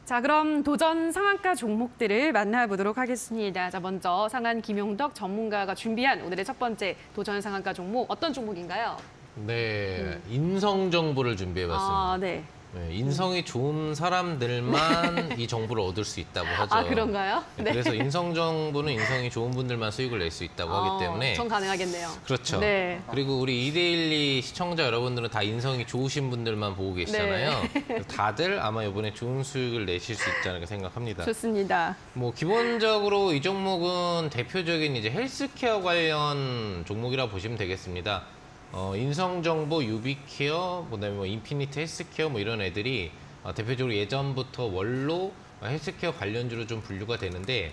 자, 그럼 도전 상한가 종목들을 만나보도록 하겠습니다. 자, 먼저 상한 김용덕 전문가가 준비한 오늘의 첫 번째 도전 상한가 종목 어떤 종목인가요? 네, 인성 정보를 준비해봤습니다. 아, 네. 네, 인성이 좋은 사람들만 이 정보를 얻을 수 있다고 하죠. 아, 그런가요? 네, 그래서 인성 정보는 인성이 좋은 분들만 수익을 낼 수 있다고 하기 때문에 전 가능하겠네요. 그렇죠. 네. 그리고 우리 2대1리 시청자 여러분들은 다 인성이 좋으신 분들만 보고 계시잖아요. 그래서 다들 아마 이번에 좋은 수익을 내실 수 있지 않을까 생각합니다. 좋습니다. 뭐 기본적으로 이 종목은 대표적인 이제 헬스케어 관련 종목이라 보시면 되겠습니다. 인성정보, 유비케어, 그다음에 뭐 인피니트 헬스케어 뭐 이런 애들이 대표적으로 예전부터 원로 헬스케어 관련주로 좀 분류가 되는데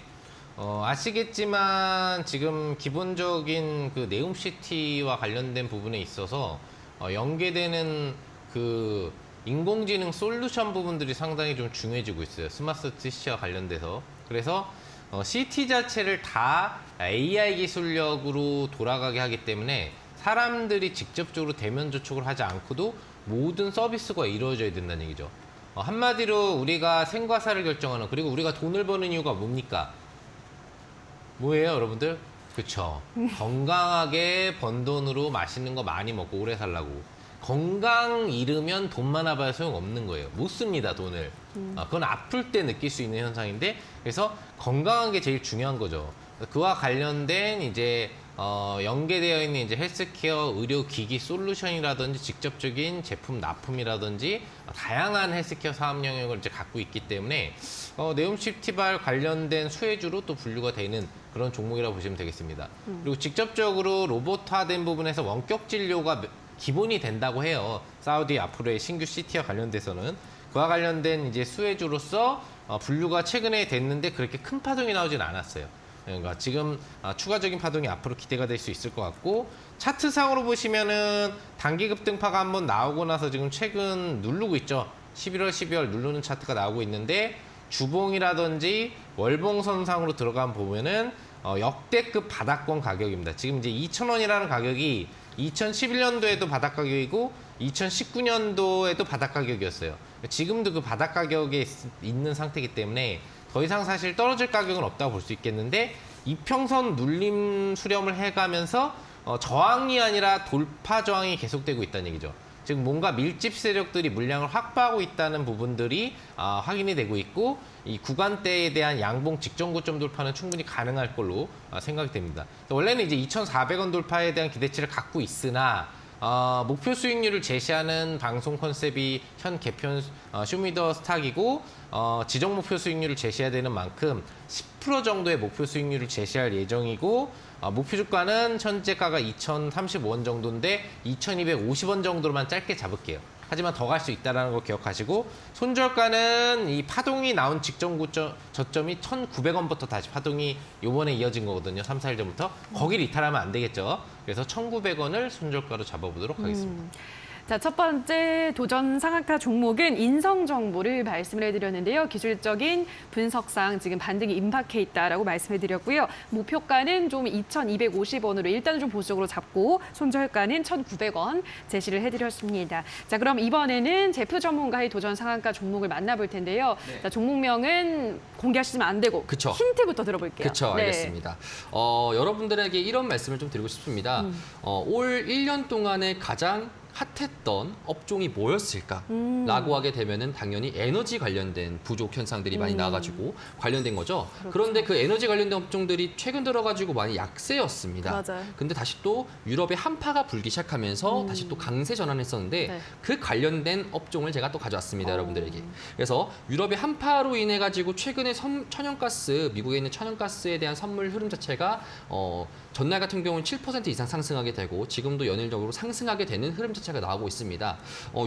아시겠지만 지금 기본적인 그 네옴시티와 관련된 부분에 있어서 연계되는 그 인공지능 솔루션 부분들이 상당히 좀 중요해지고 있어요. 스마트 시티와 관련돼서. 그래서 시티 자체를 다 AI 기술력으로 돌아가게 하기 때문에 사람들이 직접적으로 대면 접촉을 하지 않고도 모든 서비스가 이루어져야 된다는 얘기죠. 한마디로 우리가 생과사를 결정하는, 그리고 우리가 돈을 버는 이유가 뭡니까? 뭐예요, 여러분들? 그쵸. 건강하게 번 돈으로 맛있는 거 많이 먹고 오래 살라고. 건강 잃으면 돈 많아봐야 소용없는 거예요. 못 씁니다, 돈을. 그건 아플 때 느낄 수 있는 현상인데, 그래서 건강한 게 제일 중요한 거죠. 그와 관련된 이제 연계되어 있는 이제 헬스케어 의료기기 솔루션이라든지 직접적인 제품 납품이라든지 다양한 헬스케어 사업 영역을 이제 갖고 있기 때문에 네옴시티발 관련된 수혜주로 또 분류가 되는 그런 종목이라고 보시면 되겠습니다. 그리고 직접적으로 로봇화된 부분에서 원격 진료가 기본이 된다고 해요. 사우디 앞으로의 신규 시티와 관련돼서는 그와 관련된 이제 수혜주로서 분류가 최근에 됐는데 그렇게 큰 파동이 나오진 않았어요. 그러니까 지금 추가적인 파동이 앞으로 기대가 될 수 있을 것 같고, 차트상으로 보시면은 단기 급등파가 한번 나오고 나서 지금 최근 누르고 있죠. 11월, 12월 누르는 차트가 나오고 있는데 주봉이라든지 월봉선상으로 들어가면 보면은 역대급 바닥권 가격입니다. 지금 이제 2,000원이라는 가격이 2011년도에도 바닥 가격이고 2019년도에도 바닥 가격이었어요. 지금도 그 바닥 가격에 있는 상태이기 때문에 더 이상 사실 떨어질 가격은 없다고 볼 수 있겠는데, 이평선 눌림 수렴을 해가면서 저항이 아니라 돌파 저항이 계속되고 있다는 얘기죠. 즉 뭔가 밀집 세력들이 물량을 확보하고 있다는 부분들이 확인이 되고 있고, 이 구간대에 대한 양봉 직전 고점 돌파는 충분히 가능할 걸로 생각이 됩니다. 원래는 이제 2,400원 돌파에 대한 기대치를 갖고 있으나 목표 수익률을 제시하는 방송 컨셉이 현 개편 쇼미더 스탁이고, 지정 목표 수익률을 제시해야 되는 만큼 10% 정도의 목표 수익률을 제시할 예정이고, 목표 주가는 현재가가 2,035원 정도인데 2,250원 정도로만 짧게 잡을게요. 하지만 더 갈 수 있다는 걸 기억하시고, 손절가는 이 파동이 나온 직전 저점이 1,900원부터 다시 파동이 요번에 이어진 거거든요. 3, 4일 전부터. 거기를 이탈하면 안 되겠죠. 그래서 1,900원을 손절가로 잡아보도록 하겠습니다. 자, 첫 번째 도전 상한가 종목은 인성정보를 말씀을 해드렸는데요. 기술적인 분석상 지금 반등이 임박해 있다라고 말씀해드렸고요. 목표가는 좀 2,250원으로 일단은 좀 보수적으로 잡고, 손절가는 1,900원 제시를 해드렸습니다. 자, 그럼 이번에는 제프 전문가의 도전 상한가 종목을 만나볼 텐데요. 네. 자, 종목명은 공개하시면 안 되고 그쵸. 힌트부터 들어볼게요. 그렇죠, 네. 알겠습니다. 여러분들에게 이런 말씀을 좀 드리고 싶습니다. 올 1년 동안에 가장 핫했던 업종이 뭐였을까라고 하게 되면은 당연히 에너지 관련된 부족 현상들이 많이 나와가지고 관련된 거죠. 그렇죠. 그런데 그 에너지 관련된 업종들이 최근 들어가지고 많이 약세였습니다. 맞아요. 근데 다시 또 유럽의 한파가 불기 시작하면서 다시 또 강세 전환했었는데 네. 그 관련된 업종을 제가 또 가져왔습니다, 여러분들에게. 그래서 유럽의 한파로 인해 가지고 최근에 천연가스, 미국에 있는 천연가스에 대한 선물 흐름 자체가 전날 같은 경우는 7% 이상 상승하게 되고 지금도 연일적으로 상승하게 되는 흐름 자체가 나오고 있습니다.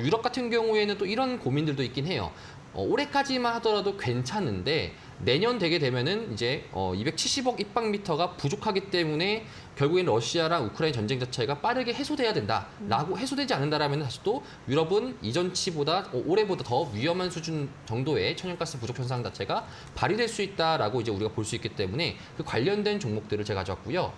유럽 같은 경우에는 또 이런 고민들도 있긴 해요. 올해까지만 하더라도 괜찮은데 내년 되게 되면은 이제 270억 입방미터가 부족하기 때문에 결국엔 러시아랑 우크라이나 전쟁 자체가 빠르게 해소돼야 된다라고 해소되지 않는다라면 다시 또 유럽은 이전치보다 올해보다 더 위험한 수준 정도의 천연가스 부족 현상 자체가 발휘될 수 있다라고 이제 우리가 볼 수 있기 때문에 그 관련된 종목들을 제가 가져왔고요.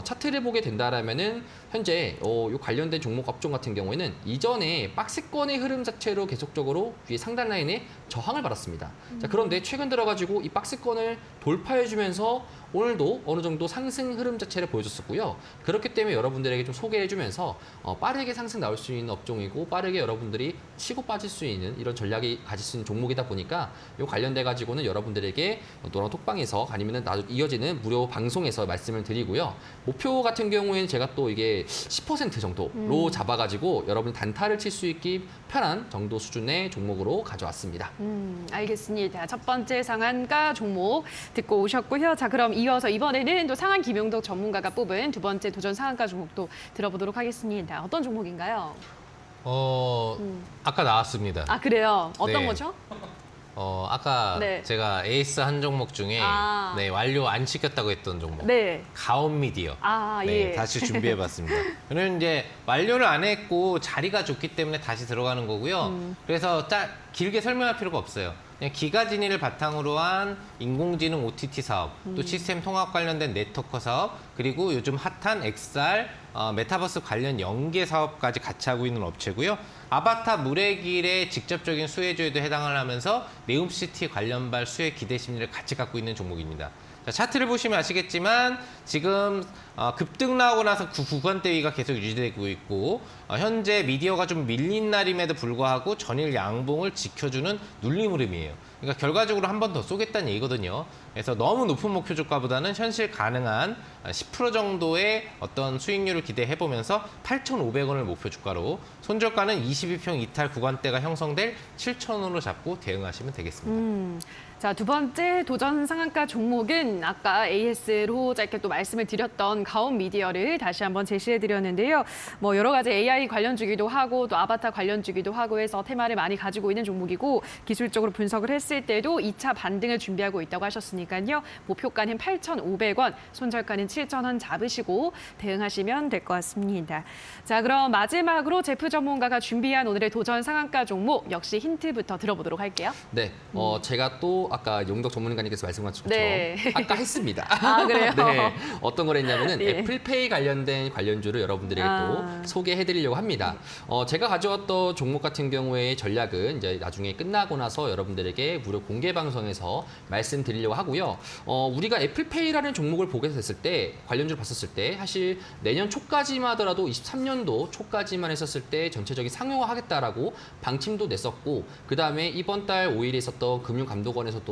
차트를 보게 된다라면은 현재 이 관련된 종목 업종 같은 경우에는 이전에 박스권의 흐름 자체로 계속적으로 위에 상단 라인에 저항을 받았습니다. 자, 그런데 최근 들어가지고 이 박스권을 돌파해주면서 오늘도 어느 정도 상승 흐름 자체를 보여줬었고요. 그렇기 때문에 여러분들에게 좀 소개해주면서 빠르게 상승 나올 수 있는 업종이고 빠르게 여러분들이 치고 빠질 수 있는 이런 전략이 가질 수 있는 종목이다 보니까 이 관련돼 가지고는 여러분들에게 노랑 톡방에서 아니면 나도 이어지는 무료 방송에서 말씀을 드리고요. 목표 같은 경우에는 제가 또 이게 10% 정도로 잡아가지고 여러분 단타를 칠 수 있기 편한 정도 수준의 종목으로 가져왔습니다. 알겠습니다. 첫 번째 상한가 종목 듣고 오셨고요. 자, 그럼 이어서 이번에는 또 상한 김용덕 전문가가 뽑은 두 번째 도전 상한가 종목도 들어보도록 하겠습니다. 어떤 종목인가요? 아까 나왔습니다. 아, 그래요? 어떤 네. 거죠? 아까 네. 제가 에이스 한 종목 중에 아. 네, 완료 안 시켰다고 했던 종목. 네. 가온미디어. 아, 네, 예. 다시 준비해봤습니다. 저는 이제 완료를 안 했고 자리가 좋기 때문에 다시 들어가는 거고요. 그래서 길게 설명할 필요가 없어요. 그냥 기가 진위를 바탕으로 한 인공지능 OTT 사업, 또 시스템 통합 관련된 네트워크 사업, 그리고 요즘 핫한 XR, 메타버스 관련 연계 사업까지 같이 하고 있는 업체고요. 아바타 물의길의 직접적인 수혜주에도 해당을 하면서 네움시티 관련발 수혜 기대 심리를 같이 갖고 있는 종목입니다. 자, 차트를 보시면 아시겠지만 지금 급등 나오고 나서 구간대위가 계속 유지되고 있고 현재 미디어가 좀 밀린 날임에도 불구하고 전일 양봉을 지켜주는 눌림 흐름이에요. 그러니까 결과적으로 한 번 더 쏘겠다는 얘기거든요. 그래서 너무 높은 목표 주가보다는 현실 가능한 10% 정도의 어떤 수익률을 기대해보면서 8,500원을 목표 주가로 손절가는 22평 이탈 구간대가 형성될 7,000원으로 잡고 대응하시면 되겠습니다. 자, 두 번째 도전 상한가 종목은 아까 AS로 짧게 또 말씀을 드렸던 가온미디어를 다시 한번 제시해드렸는데요. 뭐 여러 가지 AI 관련주기도 하고 또 아바타 관련주기도 하고 해서 테마를 많이 가지고 있는 종목이고 기술적으로 분석을 했을 때도 2차 반등을 준비하고 있다고 하셨으니까요. 목표가는 8,500원, 손절가는 7,000원 잡으시고 대응하시면 될 것 같습니다. 자, 그럼 마지막으로 제프 전문가가 준비한 오늘의 도전 상한가 종목 역시 힌트부터 들어보도록 할게요. 네, 제가 또 아까 용덕 전문가님께서 말씀하신 것처럼 네. 아까 했습니다. 아, 그래요? 네, 어떤 걸 했냐면은 예. 애플페이 관련된 관련주를 여러분들에게 또 소개해드리려고 합니다. 제가 가져왔던 종목 같은 경우에 전략은 이제 나중에 끝나고 나서 여러분들에게 무료 공개 방송에서 말씀드리려고 하고요. 우리가 애플페이라는 종목을 보게 됐을 때 관련주를 봤었을 때 사실 내년 초까지만 하더라도 23년도 초까지만 했었을 때 전체적인 상용화하겠다라고 방침도 냈었고 그 다음에 이번 달 5일에 있었던 금융감독원에서도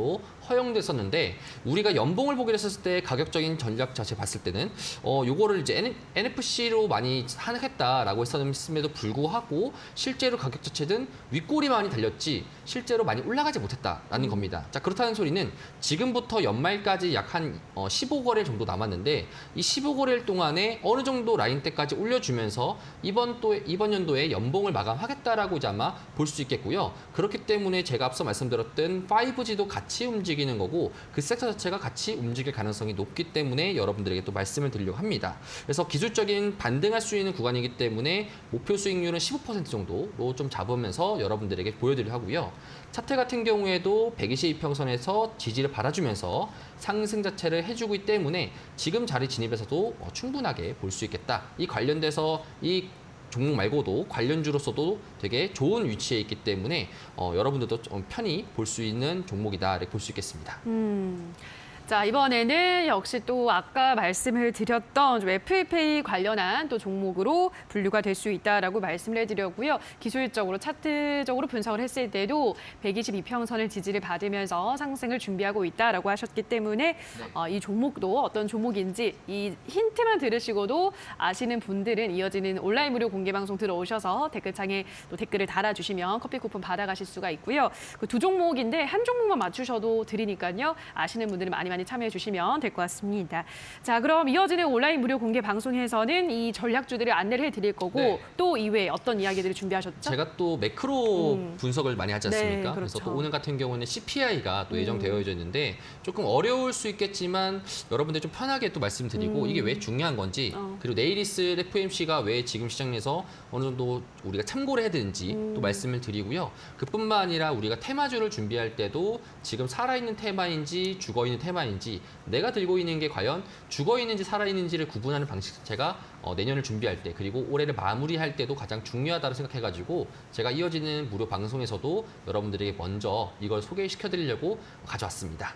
허용됐었는데 우리가 연봉을 보게 됐을 때 가격적인 전략 자체 봤을 때는 요거를 이제 NFC로 많이 하겠다라고 했음에도 불구하고 실제로 가격 자체는 윗골이 많이 달렸지 실제로 많이 올라가지 못했다라는 겁니다. 자, 그렇다는 소리는 지금부터 연말까지 약 한 15거래일 정도 남았는데 이 15거래일 동안에 어느 정도 라인대까지 올려주면서 이번 연도에 연봉을 마감하겠다라고 이제 아마 볼 수 있겠고요. 그렇기 때문에 제가 앞서 말씀드렸던 5G도 같이 움직이는 거고 그 섹터 자체가 같이 움직일 가능성이 높기 때문에 여러분들에게 또 말씀을 드리려고 합니다. 그래서 기술적인 반등할 수 있는 구간이기 때문에 목표 수익률은 15% 정도로 좀 잡으면서 여러분들에게 보여드리려고 하고요. 차트 같은 경우에도 122평선에서 지지를 받아주면서 상승 자체를 해주고 있기 때문에 지금 자리 진입에서도 충분하게 볼 수 있겠다. 이 관련돼서 이 종목 말고도 관련주로서도 되게 좋은 위치에 있기 때문에 여러분들도 좀 편히 볼 수 있는 종목이다 이렇게 볼 수 있겠습니다. 자, 이번에는 역시 또 아까 말씀을 드렸던 좀 애플페이 관련한 또 종목으로 분류가 될 수 있다라고 말씀을 해드렸고요. 기술적으로 차트적으로 분석을 했을 때도 122평선을 지지를 받으면서 상승을 준비하고 있다라고 하셨기 때문에 이 종목도 어떤 종목인지 이 힌트만 들으시고도 아시는 분들은 이어지는 온라인 무료 공개 방송 들어오셔서 댓글창에 또 댓글을 달아주시면 커피 쿠폰 받아가실 수가 있고요. 그 두 종목인데 한 종목만 맞추셔도 드리니까요. 아시는 분들은 많이 많이 참여해 주시면 될 것 같습니다. 자, 그럼 이어지는 온라인 무료 공개 방송에서는 이 전략주들을 안내를 해드릴 거고 네. 또 이외에 어떤 이야기들을 준비하셨죠? 제가 또 매크로 분석을 많이 하지 않습니까? 네, 그래서 그렇죠. 또 오늘 같은 경우는 CPI가 또 예정되어 있는데 조금 어려울 수 있겠지만 여러분들 좀 편하게 또 말씀드리고 이게 왜 중요한 건지 그리고 내일 있을 FOMC가 왜 지금 시장에서 어느 정도 우리가 참고를 해야 되는지 또 말씀을 드리고요. 그뿐만 아니라 우리가 테마주를 준비할 때도 지금 살아있는 테마인지 죽어있는 테마인지 내가 들고 있는 게 과연 죽어있는지 살아있는지를 구분하는 방식 자체가 내년을 준비할 때 그리고 올해를 마무리할 때도 가장 중요하다고 생각해가지고 제가 이어지는 무료 방송에서도 여러분들에게 먼저 이걸 소개시켜드리려고 가져왔습니다.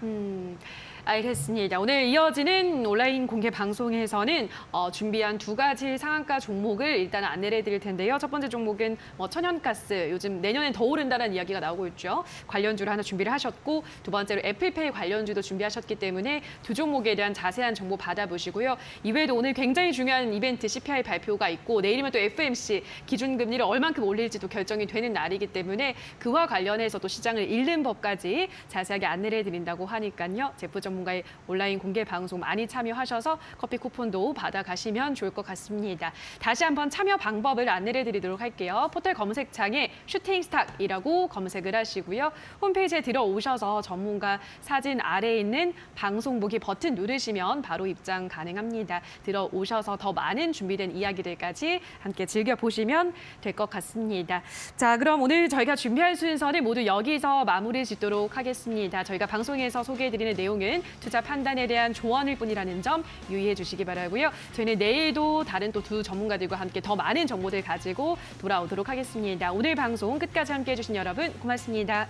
알겠습니다. 오늘 이어지는 온라인 공개 방송에서는 준비한 두 가지 상한가 종목을 일단 안내를 해드릴 텐데요. 첫 번째 종목은 천연가스, 요즘 내년엔 더 오른다는 이야기가 나오고 있죠. 관련주를 하나 준비를 하셨고 두 번째로 애플페이 관련주도 준비하셨기 때문에 두 종목에 대한 자세한 정보 받아보시고요. 이외에도 오늘 굉장히 중요한 이벤트 CPI 발표가 있고 내일이면 또 FOMC 기준금리를 얼만큼 올릴지도 결정이 되는 날이기 때문에 그와 관련해서 또 시장을 읽는 법까지 자세하게 안내를 해드린다고 하니까요. 제프 전문가의 온라인 공개 방송 많이 참여하셔서 커피 쿠폰도 받아가시면 좋을 것 같습니다. 다시 한번 참여 방법을 안내를 드리도록 할게요. 포털 검색창에 슈팅스탁이라고 검색을 하시고요. 홈페이지에 들어오셔서 전문가 사진 아래에 있는 방송 보기 버튼 누르시면 바로 입장 가능합니다. 들어오셔서 더 많은 준비된 이야기들까지 함께 즐겨보시면 될 것 같습니다. 자, 그럼 오늘 저희가 준비할 순서는 모두 여기서 마무리 짓도록 하겠습니다. 저희가 방송에서 소개해드리는 내용은 투자 판단에 대한 조언일 뿐이라는 점 유의해 주시기 바라고요. 저희는 내일도 다른 또 두 전문가들과 함께 더 많은 정보들 가지고 돌아오도록 하겠습니다. 오늘 방송 끝까지 함께해 주신 여러분 고맙습니다.